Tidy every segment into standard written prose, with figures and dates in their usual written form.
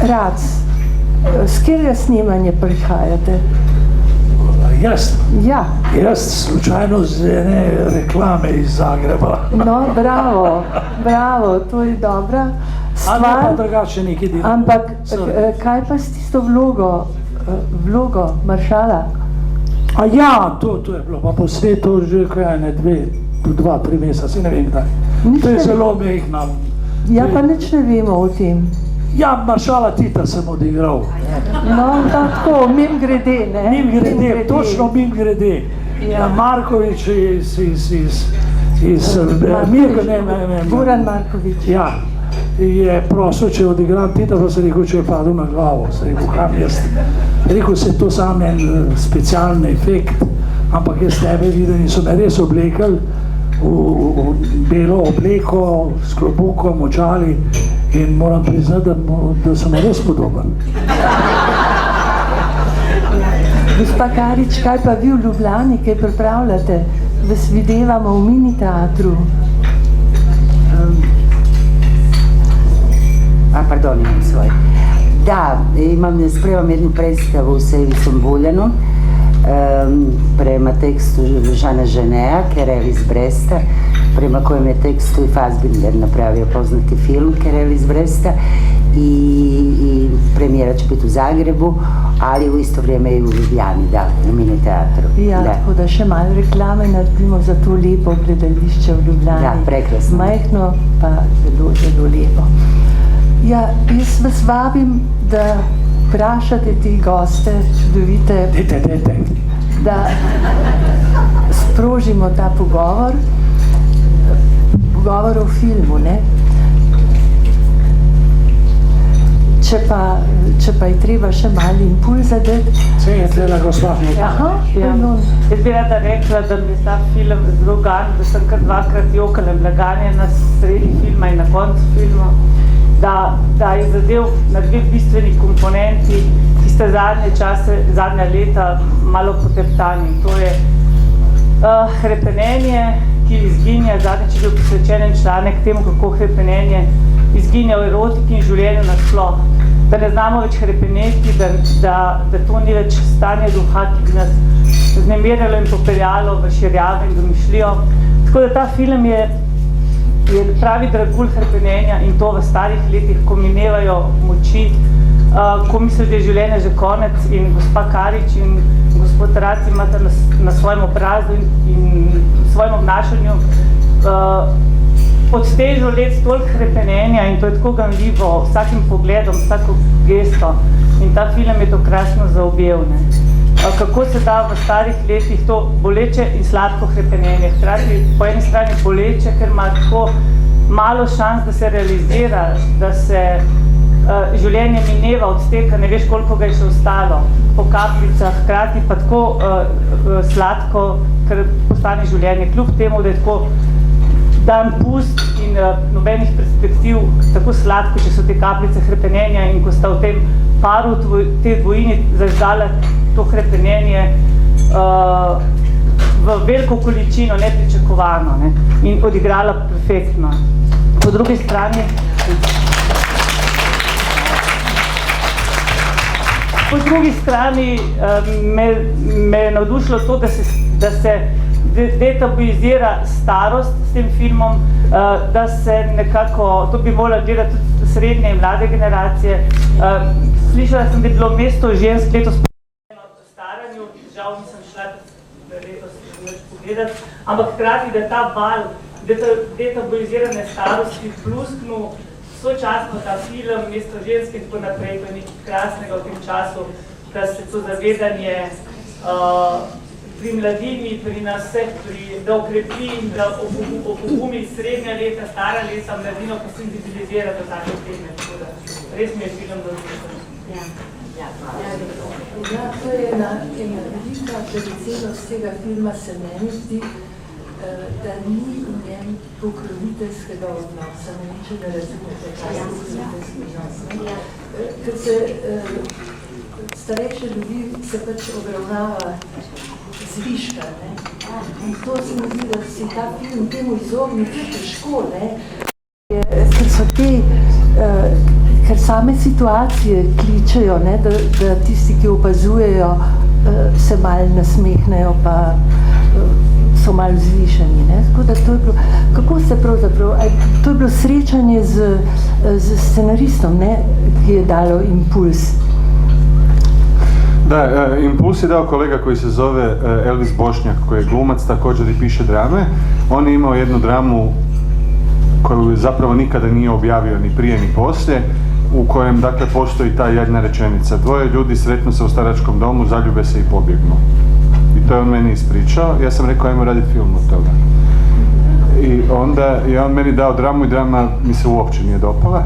Rac, s kjerega snemanja prihajate? Jaz? Ja. Jaz slučajno z ene reklame iz Zagreba. No, bravo, to je dobra stvar. Ali pa drugače nekaj delam. Ampak kaj pa s tisto vlogo maršala? A ja, to je bilo pa po svetu že kaj ne 2-3 mesece, ne vem kdaj. To je zelo mehna. Ja, pa nič ne vemo o tem. Ja, maršala Tita sem odigral. No, tako, mim grede, ne? Mim grede, točno mim grede. Ja. Markovič iz Mirko, ne. Goran Markovič. Ja, je prosil, če odigram Tita, pa se rekel, če je padel na glavo. Se rekel, kam jaz? Rekel, se je to sam en specialni efekt, ampak jaz tebe videl in so me res oblekali v belo obleko, s klobukom, očali in moram priznati, da sem res podoben. Gospa Karič, kaj pa vi v Ljubljani, kaj pripravljate? Vas videvamo v mini teatru. Pardon, imam svoj. Da, spremam jednu predstavu u Sevisom Buljanu prema tekstu Žana Ženea, Kerel iz Bresta, prema kojem je tekstu i Fassbinder napravio poznati film Kerel iz Bresta i premijera će biti u Zagrebu, ali u isto vrijeme i u Ljubljani, da, u mini teatru. Ja, da. Tako da še malo reklame naredimo za to lepo gledališče v Ljubljani. Da, prekrasno. Majhno, pa zelo, zelo lepo. Ja, jaz vas vabim, da vprašate te goste, čudovite, da sprožimo ta pogovor o filmu, ne? Če pa je treba še malo impulza dati. Se je treba gospa. Aha, ja. Jaz bi rada rekla, da mi je ta film zelo gan, da sem kar dvakrat jokala blaganje na sredi filma in na koncu filma. Da je zadev na dve bistveni komponenti, ki sta zadnja leta malo poteptani. To je hrepenenje, ki izginja, zadnjič je bil posvečen članek temu, kako hrepenenje izginja v erotiki in življenju nasploh. Da ne znamo več hrepeneti, da to ni več stanje duha, ki bi nas vznemirjalo in popeljalo v širjavo in domišljijo. Tako da ta film je pravi dragulj hrepenenja in to v starih letih, ko minevajo moči, ko misli, da je življenje že konec in gospa Karič in gospod Rac imate na svojem obrazu in svojem obnašanju pod težo let toliko hrepenenja in to je tako ganljivo, vsakim pogledom, vsako gesto in ta film je to krasno zaobjel. Kako se da v starih letih to boleče in sladko hrepenenje, hkrati po eni strani boleče, ker ima tako malo šans, da se realizira, da se življenje mineva, odsteka, ne veš, koliko ga je še ostalo po kapljicah, hkrati pa tako sladko, ker postane življenje, kljub temu, da je tako dan pust in nobenih perspektiv, tako sladko, če so te kapljice hrepenenja in ko sta v tem paru, te dvojini zaždala to hrepenenje v veliko količino, nepričakovano, ne, in odigrala perfektno. Po drugi strani me je navdušilo to, da se detabuizira starost s tem filmom, da se nekako, to bi morala gledati tudi srednje in mlade generacije. Slišala sem, da je bilo mesto žensk letos o staranju, žal nisem šla letos pogledati, ampak hkrati, da ta val detabuizirane starosti plusknil sočasno ta film, mesto žensk in tako naprej, to je nekaj krasnega v tem času, da se to zavedanje pri mladini, pri nas vseh, da okrepi in da opogumi srednja leta, stara leta, mladino pa senzibilizira do take teme. Res mi je film dozvešen. Ja, to je ena velika predvsebnost tega filma, se meni zdi, da ni v njem pokroviteljskega odnosa, če ne razumete, kaj je pokroviteljski odnos. Ker se starejše ljudi se pač obravnava zviška, ne? In to se mi zdi, da si ta film temu izogniti težko, ne? Ker so te ker same situacije kličejo, ne, da tisti, ki opazujejo, se malo nasmehnejo, pa so malo vzvišeni. Ne. Tako da to je bilo, kako ste pravzaprav, to je bilo srečanje z scenaristom, ne, ki je dalo impuls. Da, impuls je dao kolega koji se zove Elvis Bošnjak, koji je glumac, također i piše drame. On je imao jednu dramu koju zapravo nikada nije objavio ni prije ni poslije, u kojem dakle postoji ta jedna rečenica: dvoje ljudi sretnu se u staračkom domu, zaljube se i pobjegnu. I to je on meni ispričao. Ja sam rekao, ajmo raditi film od toga. I onda je on meni dao dramu i drama mi se uopće nije dopala.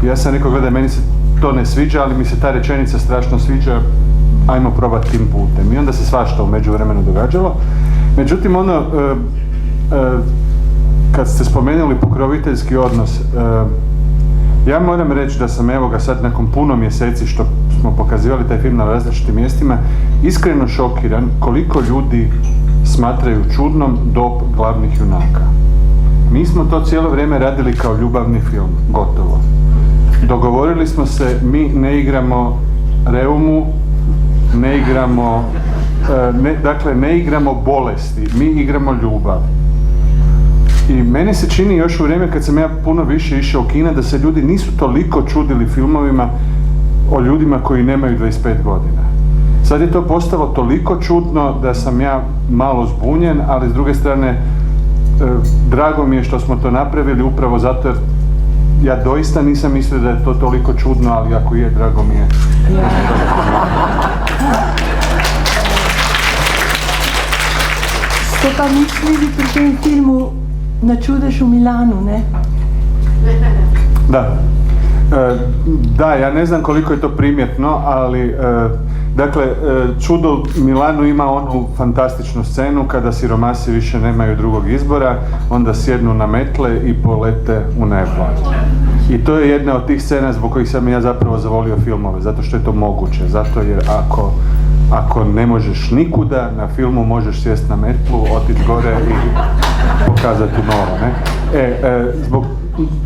I ja sam rekao, gledaj, meni se to ne sviđa, ali mi se ta rečenica strašno sviđa, ajmo probati tim putem. I onda se svašta u međuvremenu događalo. Međutim, kad ste spomenuli pokroviteljski odnos, ja moram reći da sam, evo ga sad nakon puno mjeseci što smo pokazivali taj film na različitim mjestima, iskreno šokiran koliko ljudi smatraju čudnom dob glavnih junaka. Mi smo to cijelo vrijeme radili kao ljubavni film, gotovo. Dogovorili smo se, mi ne igramo reumu, ne igramo, ne igramo bolesti, mi igramo ljubav. I meni se čini još u vrijeme kad sam ja puno više išao u kina da se ljudi nisu toliko čudili filmovima o ljudima koji nemaju 25 godina. Sad je to postalo toliko čudno da sam ja malo zbunjen, ali s druge strane drago mi je što smo to napravili upravo zato jer ja doista nisam mislio da je to toliko čudno, ali ako je, drago mi je. Ste pa mislili pri tem filmu na čudež u Milanu, ne? Da. Da, ja ne znam koliko je to primjetno, ali dakle, Čudo u Milanu ima onu fantastičnu scenu kada siromasi više nemaju drugog izbora, onda sjednu na metle i polete u nebo. I to je jedna od tih scena zbog kojih sam ja zapravo zavolio filmove, zato što je to moguće, zato jer ako ne možeš nikuda, na filmu možeš sjesti na metlu, otići gore i pokazati novo, ne?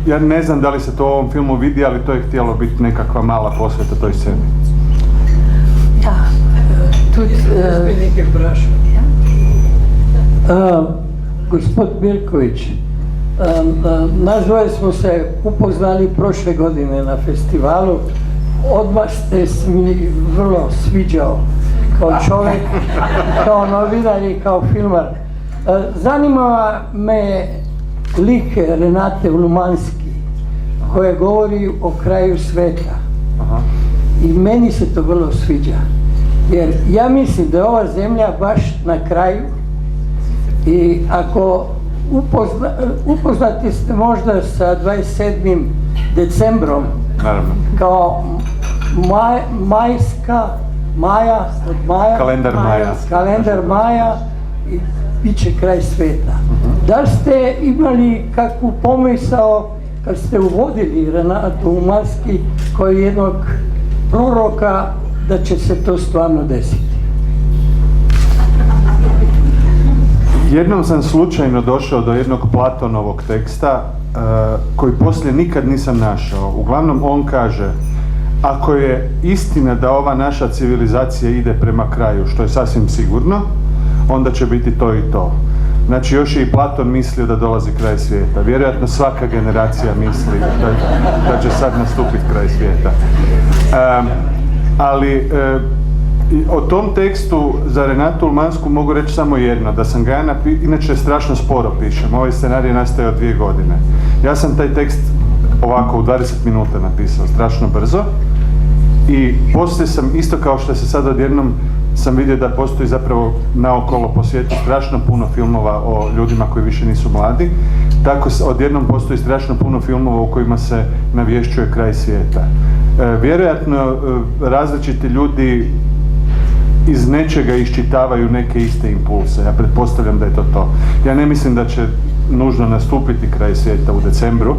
Ja ne znam da li se to u ovom filmu vidi, ali to je htjelo biti nekakva mala posveta toj sceni. Ja, tudi... Gospod Mirković, naš dvoje smo se upoznali prošle godine na festivalu. Odmah ste mi vrlo sviđao kao čovjek, kao novinar i kao filmar. Zanima me lik Renate Lumanski koja govori o kraju sveta. I meni se to vrlo sviđa. Jer ja mislim da je ova zemlja baš na kraju i ako upoznati ste možda sa 27. decembrom kao kalendar Maja i bit će kraj sveta. Da li ste imali kakvu pomisao kad ste uvodili Renatu Lumanski kao jednog proroka da će se to stvarno desiti? Jednom sam slučajno došao do jednog Platonovog teksta koji poslije nikad nisam našao. Uglavnom on kaže: ako je istina da ova naša civilizacija ide prema kraju, što je sasvim sigurno, onda će biti to i to. Znači, još je i Platon mislio da dolazi kraj svijeta. Vjerojatno svaka generacija misli da će sad nastupiti kraj svijeta. Ali o tom tekstu za Renatu Lumansku mogu reći samo jedno, da sam ga ja inače strašno sporo pišem. Ovaj scenarij nastaje od 2 godine. Ja sam taj tekst ovako u 20 minuta napisao, strašno brzo. I poslije sam, isto kao što se sad odjednom sam vidio da postoji zapravo naokolo po svijetu strašno puno filmova o ljudima koji više nisu mladi, tako odjednom postoji strašno puno filmova u kojima se navješćuje kraj svijeta. Vjerojatno različiti ljudi iz nečega iščitavaju neke iste impulse. Ja pretpostavljam da je to to. Ja ne mislim da će nužno nastupiti kraj svijeta u decembru,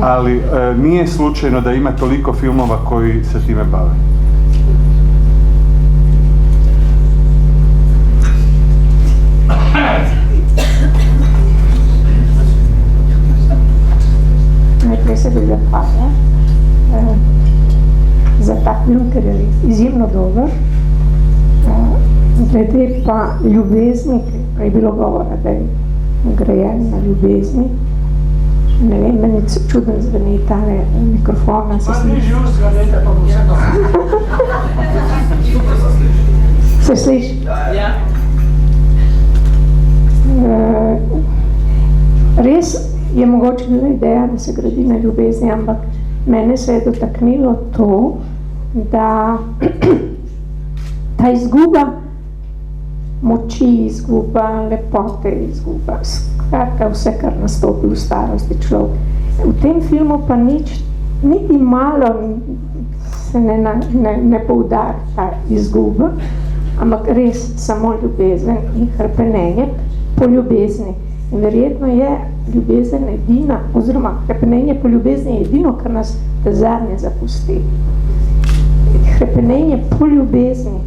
ali nije slučajno da ima toliko filmova koji se time bave. Mi questo deve fare. film, ker je izjemno dober. Glede pa ljubezni, ki je bilo govora, da je grajen na ljubezni. Ne vem, meni čuden zveni tale mikrofona. Pa bližji ust ga nekaj, pa bo vse Se sliši? Ja. Res je mogoče bila ideja, da se gradi na ljubezni, ampak mene se je dotaknilo to, da ta izguba moči, izguba lepote, izguba, skratka vse, kar nastopi v starosti človek. V tem filmu pa niti malo se ne poudari ta izguba, ampak res samo ljubezen in hrepenenje po ljubezni. In verjetno je ljubezen edina, oziroma hrepenenje po ljubezni je edino, kar nas zadnje zapusti. Hrepenenje po ljubezni,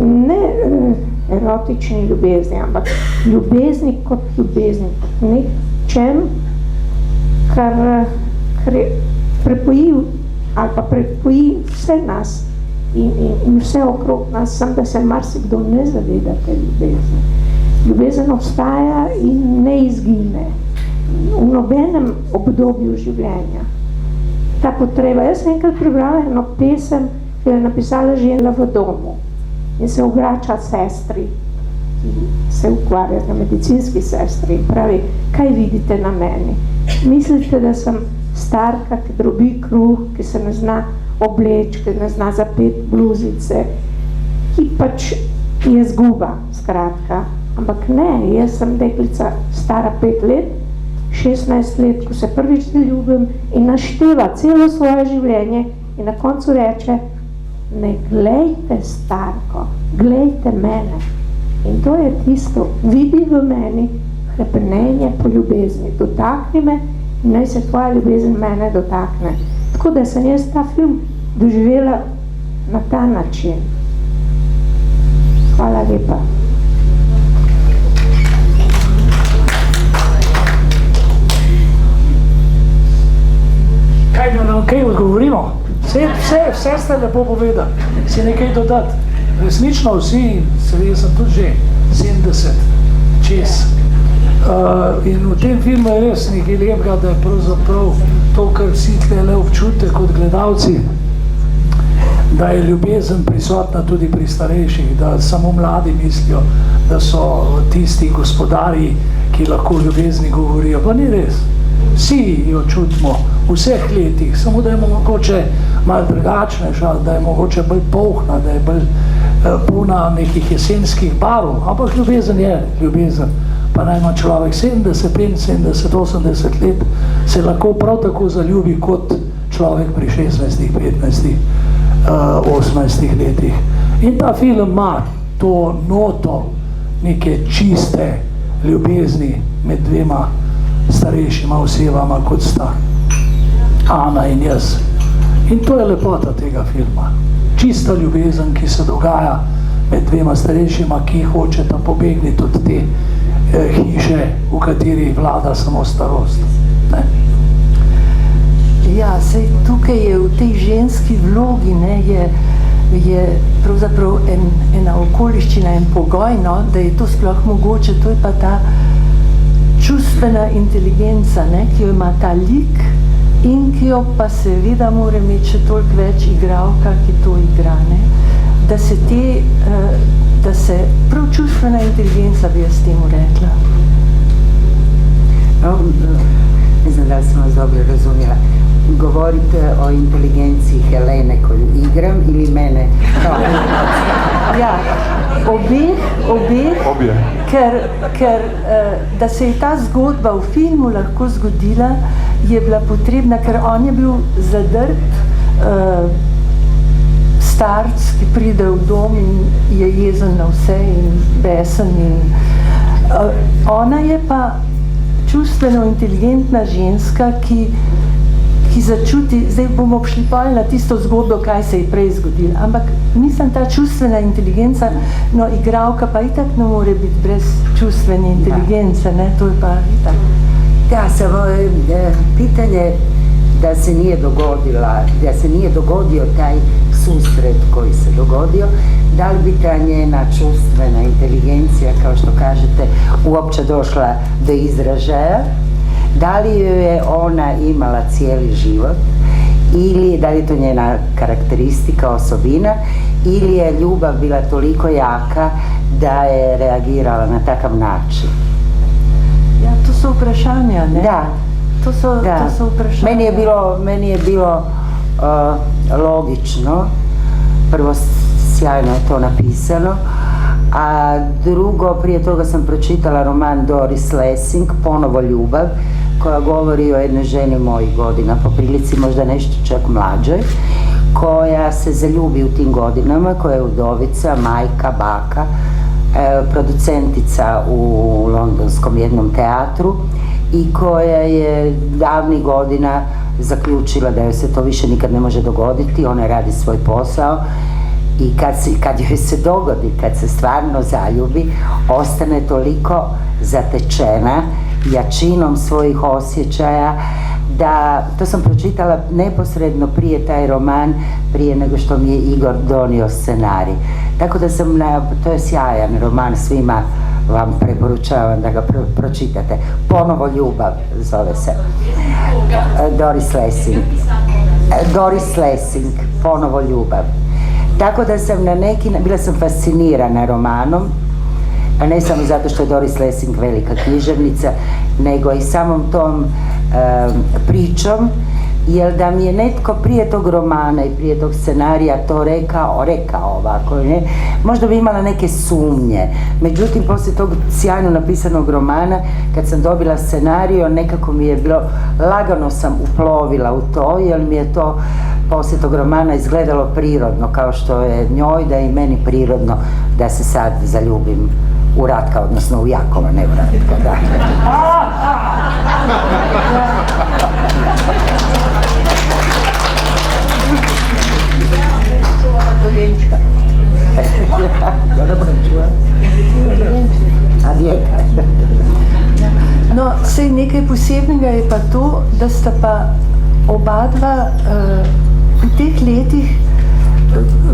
ne erotični ljubezni, ampak ljubezni kot ljubezni, kot nečem, kar je prepojil ali pa prepoji vse nas in vse okrog nas, sem da se marsikdo ne zaveda te ljubezni. Ljubezen obstaja in ne izgine v nobenem obdobju življenja. Ta potreba, jaz sem enkrat prebrala eno pesem, ki je napisala žena v domu in se obrača sestri, ki se ukvarja na medicinski sestri in pravi, kaj vidite na meni? Mislite, da sem starka, ki drobi kruh, ki se ne zna obleči, ki ne zna zapeti bluzice, ki pač je zguba, skratka. Ampak ne, jaz sem deklica stara 5 let, 16 let, ko se prvič ljubim in našteva celo svoje življenje in na koncu reče, ne glejte starko, glejte mene. In to je tisto, vidi v meni hrepenenje po ljubezni. Dotakni me in naj se tvoja ljubezen mene dotakne. Tako da sem jaz ta film doživela na ta način. Hvala lepa. Kaj odgovorimo? Vse ste lepo povedali. Si nekaj dodati. Resnično vsi, jaz sem tudi že 70 čez. In v tem filmu je res nekaj lepega, da je pravzaprav to, kar vsi tle občute kot gledalci, da je ljubezen prisotna tudi pri starejših, da samo mladi mislijo, da so tisti gospodarji, ki lahko ljubezni govorijo. Pa ni res. Vsi jo čutimo v vseh letih, samo da je mogoče malo drugačnejša, da je mogoče bolj polhna, da je bolj polna nekih jesenskih barv, ampak ljubezen je ljubezen. Pa naj ima človek 70, 75, 80 let, se lahko prav tako zaljubi kot človek pri 16, 15, 18 letih. In ta film ima to noto neke čiste ljubezni med dvema starejšima osebama, kot sta Ana in jaz. In to je lepota tega filma. Čista ljubezen, ki se dogaja med dvema starejšima, ki hočeta pobegniti od te hiše, v kateri vlada samo starost. Ne? Ja, sej tukaj je v tej ženski vlogi, ne, je pravzaprav ena okoliščina, en pogoj, no, da je to sploh mogoče, to je pa ta čustvena inteligenca, ne, ki jo ima ta lik in ki jo pa seveda mora imeti še toliko več igralka, ki to igra, ne, da se prav čustvena inteligenca bi jaz temu rekla. Ne znam, da sem vas dobro razumela. Govorite o inteligenciji Helene, ko igram, ili mene? Ja, obeh, ker da se je ta zgodba v filmu lahko zgodila, je bila potrebna, ker on je bil zadrt starc, ki pride v dom in je jezen na vse in besen. Ona je pa čustveno inteligentna ženska, ki začuti, zdaj bomo šli pol na tisto zgodbo, kaj se je prej zgodilo, ampak mislim, ta čustvena inteligenca, no, igralka pa itak ne more biti brez čustvene inteligence, ne, to je pa itak. Da, samo pitanje da se nije dogodio taj susret koji se dogodio, da li bi ta njena čustvena inteligencija, kao što kažete, uopće došla do izražaja, da li je ona imala cijeli život, ili da li je to njena karakteristika, osobina, ili je ljubav bila toliko jaka da je reagirala na takav način. Ja, to su vprašanja, ne? Da. To su vprašanja. Meni je bilo logično, prvo sjajno je to napisano, a drugo, prije toga sam pročitala roman Doris Lessing, Ponovo ljubav, koja govori o jednoj ženi mojih godina, po prilici možda nešto čak mlađoj, koja se zaljubi u tim godinama, koja je udovica, majka, baka, producentica u londonskom jednom teatru i koja je davnih godina zaključila da joj se to više nikad ne može dogoditi, ona radi svoj posao i kad joj se dogodi, kad se stvarno zaljubi, ostane toliko zatečena jačinom svojih osjećaja da, to sam pročitala neposredno prije taj roman, prije nego što mi je Igor donio scenarij. Tako da to je sjajan roman, svima vam preporučavam da ga pročitate. Ponovo ljubav zove se. Doris Lessing, Ponovo ljubav. Tako da sam bila sam fascinirana romanom, a ne samo zato što je Doris Lessing velika književnica, nego i samom tom pričom, jer da mi je netko prije tog romana i prije tog scenarija to rekao ovako, ne, možda bi imala neke sumnje. Međutim, poslije tog sjajno napisanog romana, kad sam dobila scenarij, nekako mi je bilo, lagano sam uplovila u to, jer mi je to poslije tog romana izgledalo prirodno, kao što je njoj, da je i meni prirodno da se sad zaljubim u Ratka, odnosno u Jakova, ne u Ratka, da. No, sej nekaj posebnega je pa to, da sta pa oba dva v teh letih,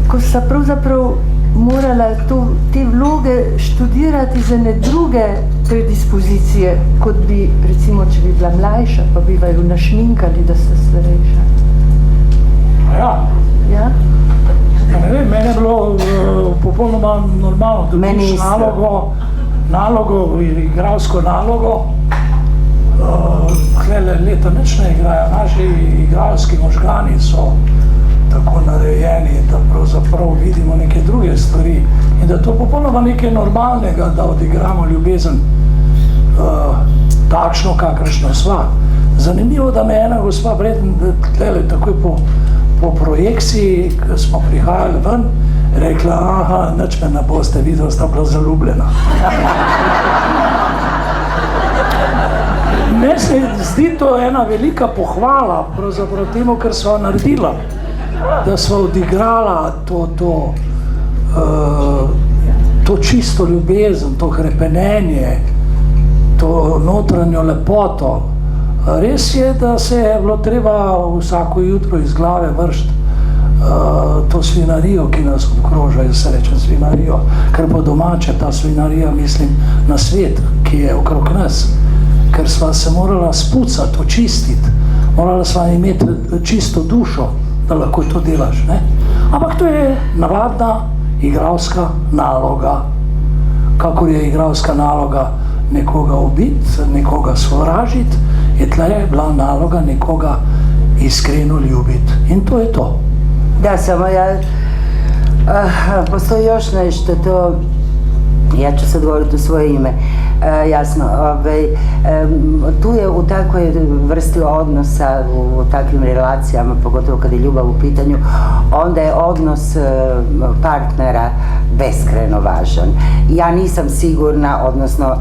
ko sta pravzaprav morala te vloge študirati za ne druge predispozicije, kot bi, recimo, če bi bila mlajša, pa bi vaju našminkali, da sta starejša. Ja. Ja? Ne vem, meni je bilo popolnoma normalno, da dobiš nalogo, igralsko nalogo. Hlele leta nič ne igrajo, naši igralski možgani so tako narejeni, da pravzaprav vidimo neke druge stvari in da to popolnoma nekaj normalnega, da odigramo ljubezen takšno, kakršno sva. Zanimivo, da me ena gospa Breden, takoj po projekciji, ko smo prihajali ven, rekla, aha, nič me ne boste videli, sta bila zaljubljena. Meni se zdi to ena velika pohvala, pravzaprav temu, kar sva naredila, da sva odigrala to čisto ljubezen, to hrepenenje, to notranjo lepoto. Res je, da se je bilo treba vsako jutro iz glave vršiti to svinarijo, ki nas obkroža, jaz se rečem svinarijo, ker po domače ta svinarija, mislim, na svet, ki je okrog nas, ker sva se morala spucati, očistiti, morala sva imeti čisto dušo, da lahko to delaš, ne? Ampak to je navadna igralska naloga. Kakor je igralska naloga nekoga ubiti, nekoga sovražiti, je tle bila naloga nekoga iskreno ljubiti. In to je to. Da, samo postoji još nešto, to, ja ću sad govoriti u svoje ime, jasno, tu je u takvoj vrsti odnosa, u takvim relacijama, pogotovo kad je ljubav u pitanju, onda je odnos partnera beskrajno važan. Ja nisam sigurna, odnosno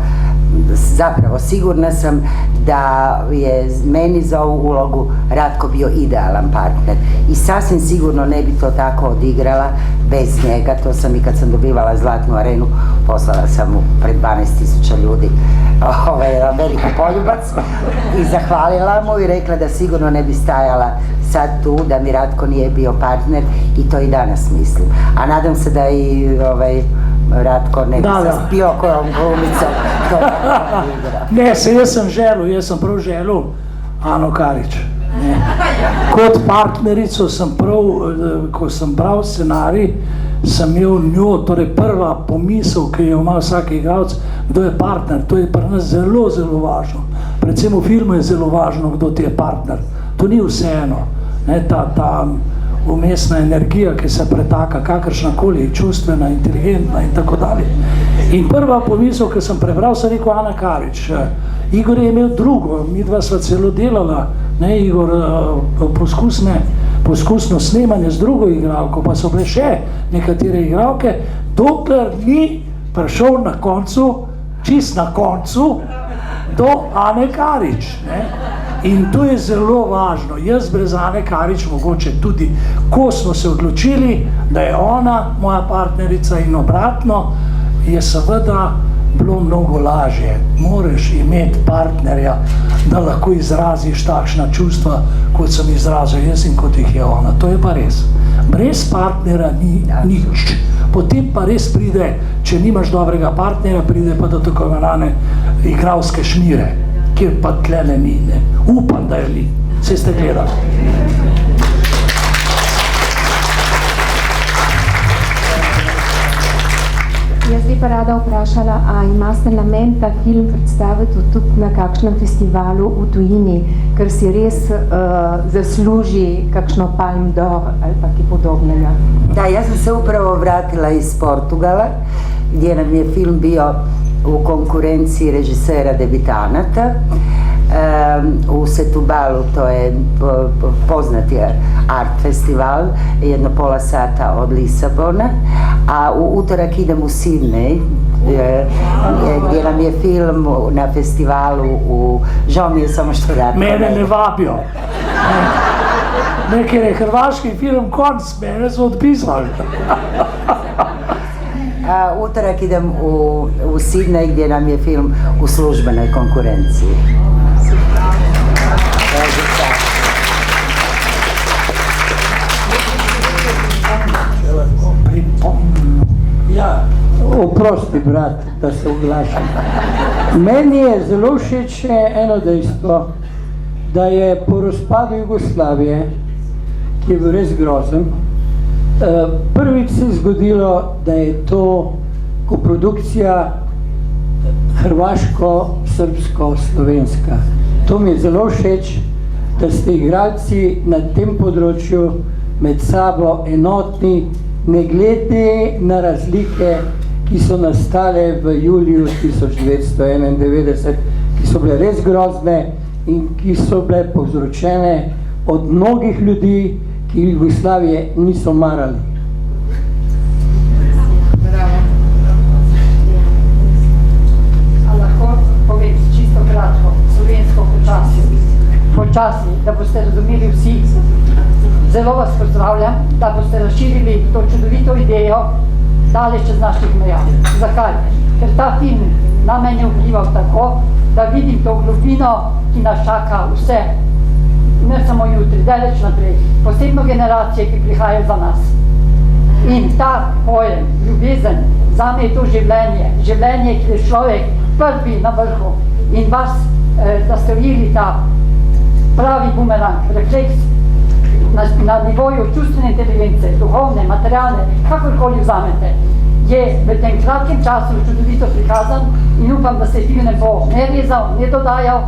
zapravo sigurna sam da je meni za ovu ulogu Ratko bio idealan partner i sasvim sigurno ne bi to tako odigrala bez njega. To sam i kad sam dobivala Zlatnu arenu, poslala sam mu pred 12.000 ljudi veliki poljubac i zahvalila mu i rekla da sigurno ne bi stajala sad tu da mi Ratko nije bio partner i to i danas mislim. A nadam se da i Ratko ne bi sa bilo kojom glumicom to igra. Ne, se jaz sem prav želel Ano Karič. Kot partnerico sem prav, ko sem bral scenarij, sem imel njo, torej prva pomisel, ki jo ima vsak igralec, kdo je partner. To je pri nas zelo, zelo važno. Predvsem v filmu je zelo važno, kdo ti je partner. To ni vseeno. Ta umestna energija, ki se pretaka, kakršnakoli, čustvena, inteligentna in tako dalje. In prva pomisel, ki sem prebral, sem rekel Ana Karič. Igor je imel drugo, midva sva celo delala, Igor, poskusno snemanje z drugo igralko, pa so bile še nekatere igralke, dokler ni prišel na koncu, čist na koncu, do Ane Karič. In to je zelo važno. Jaz brez Ane Karič mogoče tudi, ko smo se odločili, da je ona moja partnerica in obratno, je seveda bilo mnogo lažje. Moraš imeti partnerja, da lahko izraziš takšna čustva, kot sem izrazil jaz in kot jih je ona. To je pa res. Brez partnera ni nič. Potem pa res pride, če nimaš dobrega partnera, pride pa do tako imenovane igralske šmire, kjer pa tlele ni. Upam, da je ni. Vse ste gledali. Jaz bi pa rada vprašala, a imate namen ta film predstaviti tudi na kakšnem festivalu v tujini, ker si res zasluži kakšno Palme d'Or ali pa kaj podobnega? Da, ja sam se upravo vratila iz Portugala, gdje nam je film bio u konkurenciji režisera debitanata. U Setubalu, to je poznati art festival, jedno pola sata od Lisabona, a u utorak idem u Sidney, gdje nam je film na festivalu žao mi je samo što Ratko. Mene ne vabijo. Nek je hrvaški film konc, mene su odpisali. Utorak idem u Sidney gdje nam je film u službenoj konkurenciji. Ja, oprosti brat, da se oglašam. Meni je zelo všeč eno dejstvo, da je po razpadu Jugoslavije, ki je bil res grozen, prvič se je zgodilo, da je to koprodukcija hrvaško-srbsko-slovenska. To mi je zelo všeč, da ste igralci na tem področju med sabo enotni, ne glede na razlike, ki so nastale v juliju 1991, ki so bile res grozne in ki so bile povzročene od mnogih ljudi, ki Jugoslavije niso marali. A lahko povem čisto kratko, slovensko počasi, da boste razumeli vsi. Zelo vas pozdravljam, da boste razširili to čudovito idejo daleč čez naših meja. Zakaj? Ker ta film na mene vplival tako, da vidim to globino, ki nas čaka vse, ne samo jutri, daleč naprej, posebno generacije, ki prihajajo za nas. In ta pojem, ljubezen, zame je to življenje, ki je človek prvi na vrhu in vas, da ste ujeli ta pravi bumerang, refleks na nivoju čustvene inteligence, duhovne, materialne, kakorkoli vzamete, je v tem kratkem času čudovito prikazan in upam, da se film ne bo ne rezal, ne dodajal,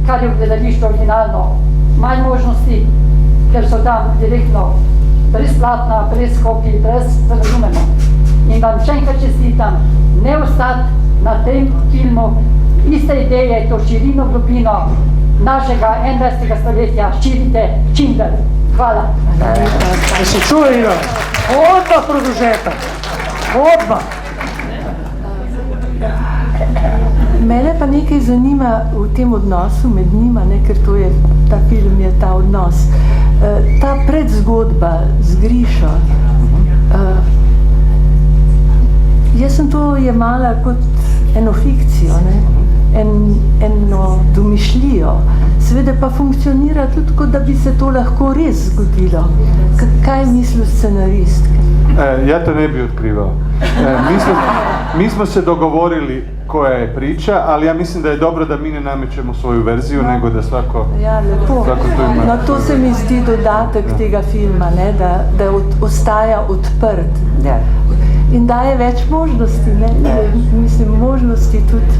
kar je v gledališču originalno manj možnosti, ker so tam direktno brezplatna, brez kopij, brez, da razumemo. In vam še enkrat čestitam, ne ostati na tem filmu, iste ideje, to širino, globino našega 21. stoletja širite čim dalj. Hvala. Da se čuje, Ivo. Odmah produžetak. Odmah. Mene pa nekaj zanima v tem odnosu med njima, ne, ker to je, ta film je ta odnos. Ta predzgodba z Grišo, jaz sem to jemala kot eno fikcijo, ne, eno domišljijo. Seveda pa funkcionira tudi, kot da bi se to lahko res zgodilo. Kaj misli scenarist? Ja to ne bi otkrival. Mi smo se dogovorili koja je priča, ali ja mislim da je dobro da mi ne namećemo svoju verziju, nego da svako to ima. No, to se mi zdi dodatek tega filma, ne, da ostaja odprt. In daje več možnosti, ne? Mislim, možnosti tudi,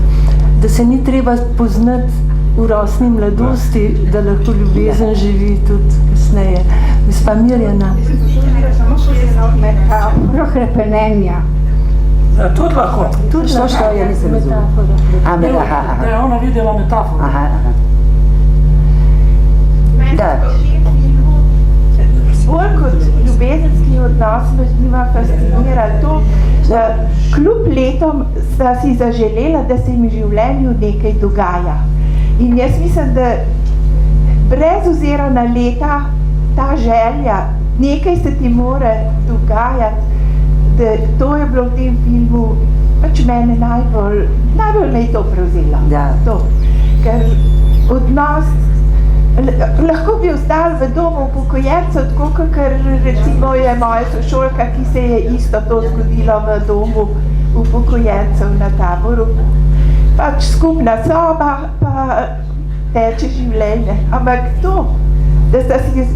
da se ni treba poznati v rosni mladosti, da lahko ljubezen živi tudi kasneje. Gospa Mirjana. Samo eno hrepenenja. Tudi lahko. Tudi što ja nisem razumela. Da je ona videla metaforo. Da. Bolj kot ljubezenski odnos me njima fascinira to, da kljub letom sta si zaželela, da se jim v življenju nekaj dogaja. In jaz mislim, da brez ozira na leta ta želja, nekaj se ti mora dogajati, da to je bilo v tem filmu, pač mene najbolj me je to prevzela. To. Ker odnos, lahko bi ostali v domu upokojencev, tako kakor recimo je moja sošolka, ki se je isto to zgodilo v domu upokojencev na Taboru. Pač skupna soba, pa teče življenje. Ampak to, da sta si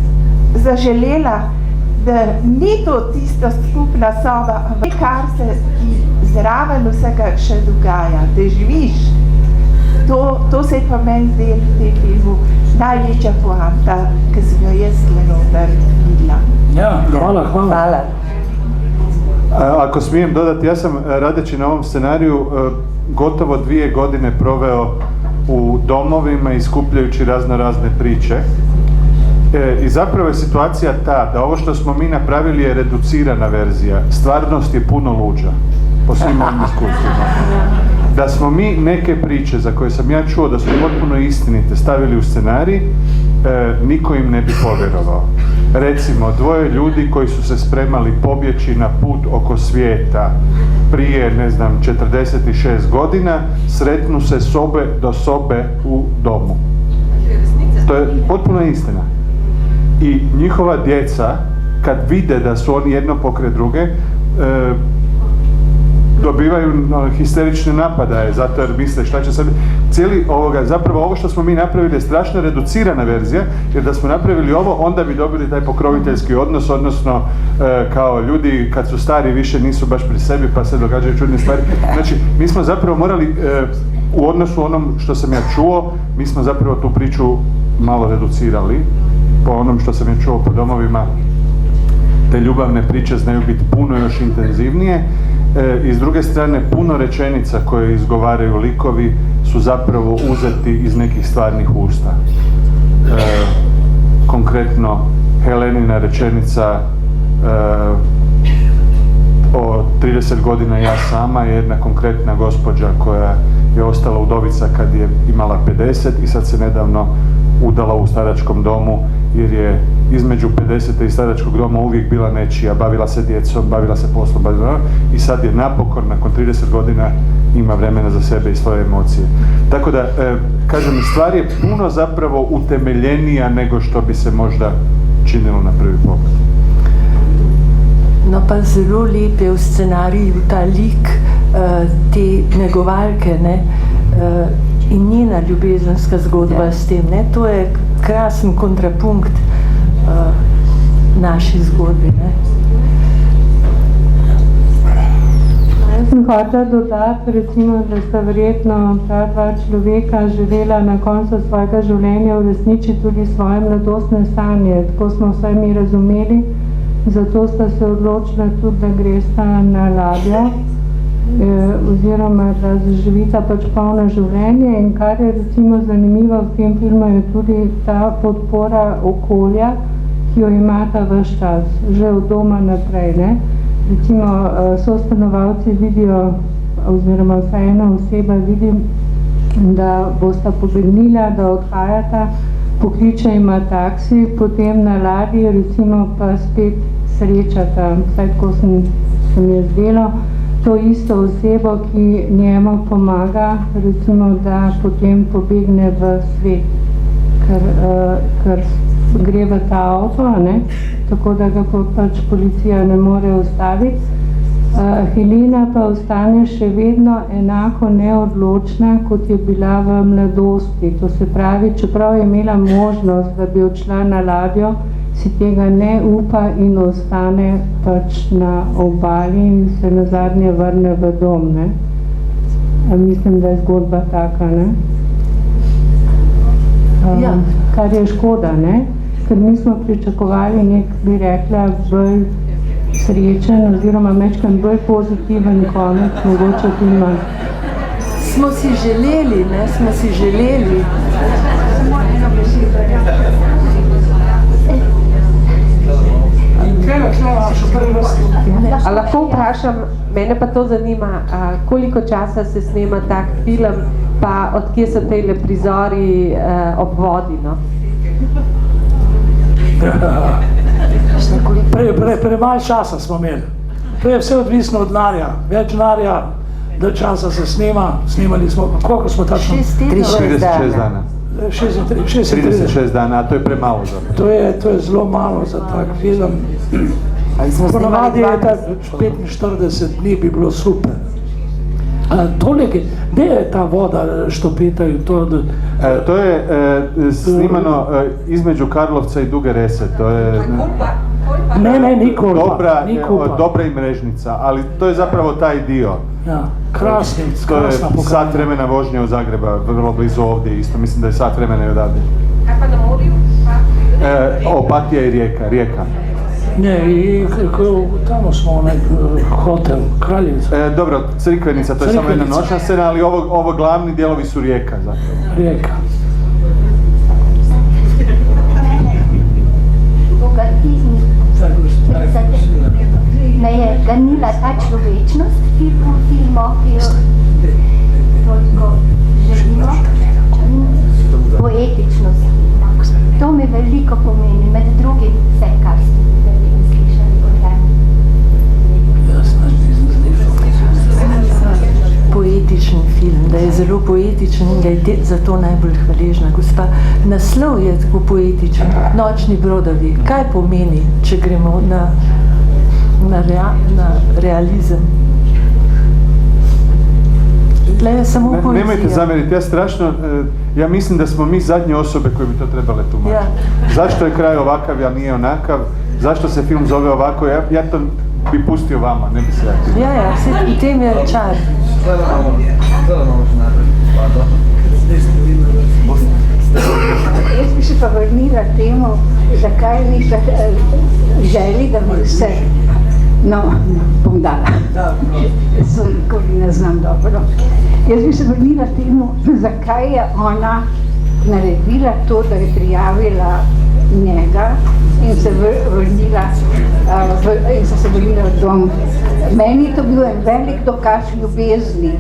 zaželela, da ni to tisto skupna soba, ampak kar se ti zraven vsega še dogaja, da živiš. To se je pa meni zdelo v tem filmu največja poanta, ki sem jo jaz noter videla. Ja, hvala. Ako smijem dodati, ja sam radeći na ovom scenariju gotovo 2 godine proveo u domovima iskupljajući razne priče. I zapravo je situacija ta da ovo što smo mi napravili je reducirana verzija. Stvarnost je puno luđa po svim ovim iskustvima. Da smo mi neke priče za koje sam ja čuo da su potpuno istinite stavili u scenarij, niko im ne bi povjerovao. Recimo, 2 ljudi koji su se spremali pobjeći na put oko svijeta prije, ne znam, 46 godina, sretnu se sobe do sobe u domu. To je potpuno istina. I njihova djeca, kad vide da su oni jedno pokraj druge, dobivaju histerične napadaje, zato jer misle šta će sad... Zapravo ovo što smo mi napravili je strašno reducirana verzija, jer da smo napravili ovo, onda bi dobili taj pokroviteljski odnos, odnosno kao ljudi kad su stari više nisu baš pri sebi pa se događaju čudne stvari. Znači, mi smo zapravo morali, u odnosu onom što sam ja čuo, mi smo zapravo tu priču malo reducirali, po onom što sam ja čuo po domovima, te ljubavne priče znaju biti puno još intenzivnije. I s druge strane, puno rečenica koje izgovaraju likovi su zapravo uzeti iz nekih stvarnih usta. Konkretno, Helenina rečenica o 30 godina ja sama je jedna konkretna gospođa koja je ostala udovica kad je imala 50 i sad se nedavno udala u staračkom domu jer je između 50. i staračkog doma uvijek bila nečija, bavila se djecom, bavila se poslom, i sad je napokon, nakon 30 godina, ima vremena za sebe i svoje emocije. Tako da, kažem, stvar je puno zapravo utemeljenija nego što bi se možda činilo na prvi pogled. No pa zelo lep je v scenariju ta lik te negovalke, ne, in njena ljubezenska zgodba s tem, ne, to je krasen kontrapunkt naši zgodbi, ne. Jaz sem hotela dodati, recimo, da sta verjetno ta 2 človeka želela na koncu svojega življenja uresničiti tudi svoje mladostne sanje, tako smo vsaj mi razumeli, zato sta se odločila tudi, da gresta na ladjo, oziroma da zaživita pač polno življenje. In kar je recimo zanimivo v tem filmu je tudi ta podpora okolja, ki jo imata ves čas, že od doma naprej, ne. Recimo, sostanovalci vidijo, oziroma vsaj ena oseba vidi da bosta pobegnila, da odhajata, pokliče ima taksi, potem na ladji recimo pa spet srečata, vsaj tako se mi je zdelo, to isto osebo, ki njemu pomaga, recimo, da potem pobegne v svet, ker gre v ta avto, ne? Tako da ga pač policija ne more ustaviti. Helena pa ostane še vedno enako neodločna, kot je bila v mladosti. To se pravi, čeprav je imela možnost, da bi odšla na ladjo, si tega ne upa in ostane pač na obali in se nazadnje vrne v dom, ne? Mislim, da je zgodba taka, ne? Kar je škoda, ne? Ker mi smo pričakovali nek, bi rekla, bolj srečen oziroma mečkan bolj pozitiven konec, mogoče filma. Smo si želeli, ne? Smo si želeli. A lahko vprašam, mene pa to zanima, koliko časa se snema tak film, pa odkje so tele prizori ob vodi, no? Premalo časa smo imeli. To je vse odvisno od denarja. Več denarja, da časa se snemali smo, koliko smo tačno? 36 dana. 36 dana, a to je premalo za to. To je zelo malo za tak film. Ponavadi je tak 45 dni bi bilo super. Gdje je ta voda, što pitaju to? To je snimano između Karlovca i Duge Rese. To je ni Kolpa. Dobra i Mrežnica, ali to je zapravo taj dio. Ja, krasna pokazana. To je sat vremena vožnje od Zagreba, vrlo blizu ovdje isto. Mislim da je sat vremena i odavde. Kaj pa na morju? Opatija i Rijeka. Ne, i tamo smo onaj hotel, Kraljevica. Dobro, Crikvenica, to je samo jedna noćna scena, ali ovo glavni dijelovi su Rijeka zapravo. Rijeka. Me je ganila ta človečnost filmu, ki jo toliko želimo, in poetičnost filma. To mi veliko pomeni, med drugim vse, kar ste videli in slišali o tem. Poetičen film, da je zelo poetičen in da je zato najbolj hvaležna. Gospa, naslov je tako poetičen, Nočni brodovi. Kaj pomeni, če gremo na realizem? Nemojte zamjeriti, ja strašno, ja mislim da smo mi zadnje osobe koje bi to trebale tumačiti. Ja. Zašto je kraj ovakav, a nije onakav? Zašto se film zove ovako? Ja to bi pustio vama, ne bi se ja tim. Ja, v tem je čar. Jaz bi se pa vrnila temu, zakaj niste želi, da bi vse. No, bom dala. So nikoli ne znam dobro. Jaz bi se vrnila temu, zakaj je ona naredila to, da je prijavila njega in se vrnila v dom. Meni je to bil en velik dokaz ljubezni.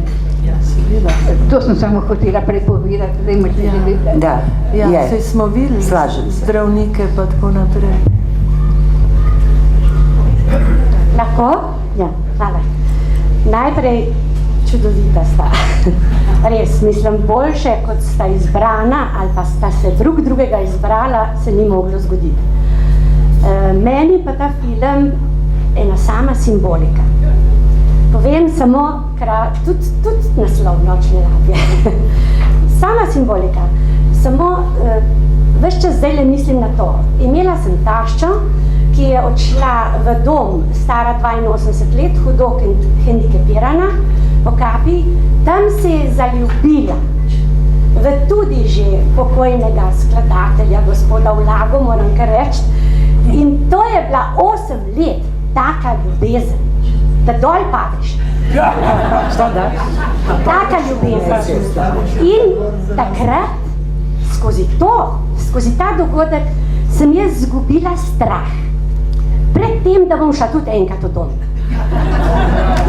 To sem samo hotela prepovedati, da imate želite. Da, ja, saj smo videli zdravnike pa tako naprej. Lahko? Ja, hvala. Najprej čudovita sta. Res, mislim, boljše, kot sta izbrana ali pa sta se drugega izbrala, se ni moglo zgoditi. Meni pa ta film ena sama simbolika. Povem samo, tudi naslov Nočne ladje. Sama simbolika. Samo ves čas zdajle mislim na to. Imela sem taščo, ki je odšla v dom, stara 82 let, hudo hendikepirana, po kapi, tam se je zaljubila v tudi že pokojnega skladatelja, gospoda Vlago, moram kar reči. In to je bila 8 let taka ljubezen, da dol padeš. Taka ljubezen. In takrat, skozi ta dogodek, sem jaz zgubila strah. Pred tem, da bom šla tudi enkrat v dom.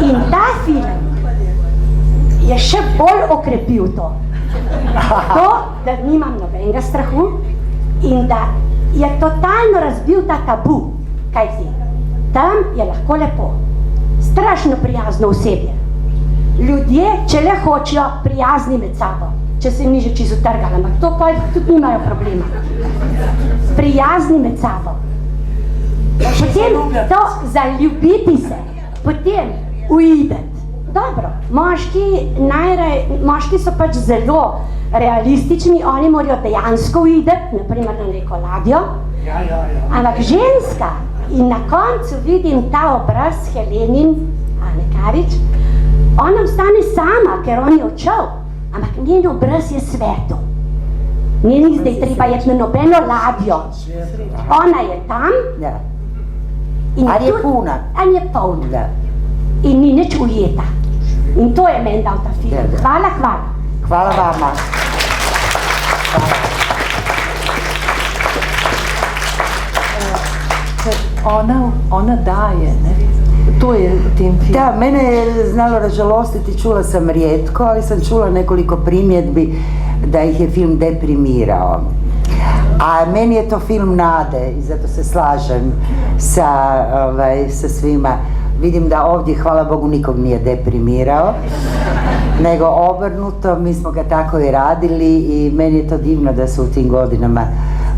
In ta film je še bolj okrepil to. To, da nimam nobenega strahu in da je totalno razbil ta tabu, kaj ti. Tam je lahko lepo, strašno prijazno osebje. Ljudje, če le hočejo, prijazni med sabo, če se jim ni že čisto trgala, ampak to pa tudi nimajo problema. Prijazni med sabo. Potem to zaljubiti se, potem uideti. Dobro, moški so pač zelo realistični, oni morajo dejansko uideti, naprimer na neko ladjo, ampak ženska, in na koncu vidim ta obraz Helenin, Ane Karič, ona ostane sama, ker on je odšel, ampak njen obraz je svetu. Ni zdaj treba jeti na nobeno ladjo. Ona je tam, ali je puna. Ali je polna. In ni nič ujeta. In to je meni dal ta film. Hvala. Hvala vama. Ona daje, ne? To je u tim filmu. Da, mene je znalo ražalostiti, čula sam rijetko, ali sam čula nekoliko primjedbi da ih je film deprimirao. A meni je to film nade i zato se slažem sa svima. Vidim da ovdje, hvala Bogu, nikog nije deprimirao, nego obrnuto, mi smo ga tako i radili i meni je to divno da se u tim godinama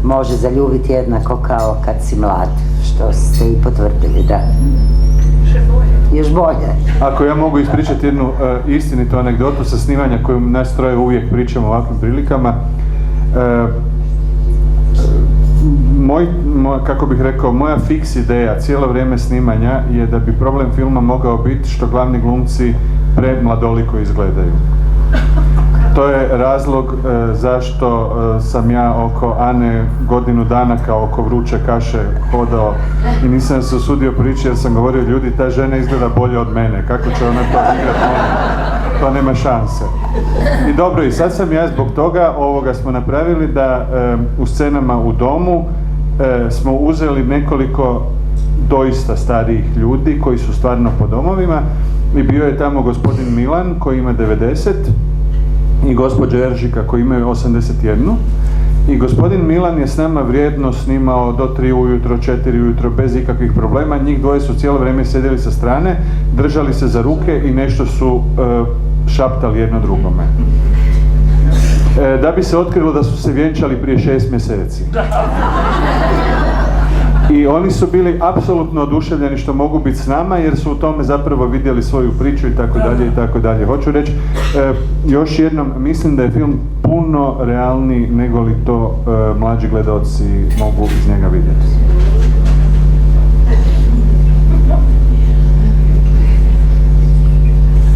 može zaljubiti jednako kao kad si mlad, što ste i potvrdili, da. Još bolje. Ako ja mogu ispričati jednu istinitu anegdotu sa snimanja koju nas troje uvijek pričamo u ovakvim prilikama. Kako bih rekao, moja fiks ideja cijelo vrijeme snimanja je da bi problem filma mogao biti što glavni glumci premladoliko izgledaju. To je razlog zašto sam ja oko Ane godinu dana kao oko vruće kaše hodao i nisam se usudio pričati jer sam govorio, ljudi, ta žena izgleda bolje od mene, kako će ona to igrati, to nema šanse. I dobro, i sad sam ja zbog toga smo napravili da u scenama u domu smo uzeli nekoliko doista starijih ljudi koji su stvarno po domovima i bio je tamo gospodin Milan koji ima 90 i gospođa Eržika koji imaju 81 i gospodin Milan je s nama vrijedno snimao do 3 ujutro, 4 ujutro bez ikakvih problema, njih dvoje su cijelo vrijeme sjedili sa strane, držali se za ruke i nešto su šaptali jedno drugome. Da bi se otkrilo da su se vjenčali prije 6 mjeseci. I oni su bili apsolutno oduševljeni što mogu biti s nama jer su u tome zapravo vidjeli svoju priču i tako dalje i tako dalje. Hoću reći, još jednom, mislim da je film puno realniji nego li to mlađi gledaoci mogu iz njega vidjeti.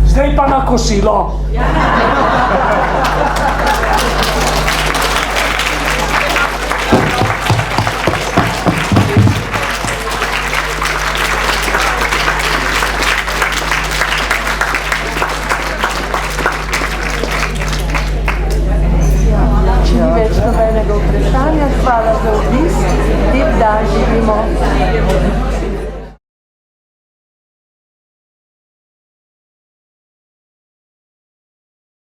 Zdaj pa na kosilo. Hvala za obisk, lep dan živimo.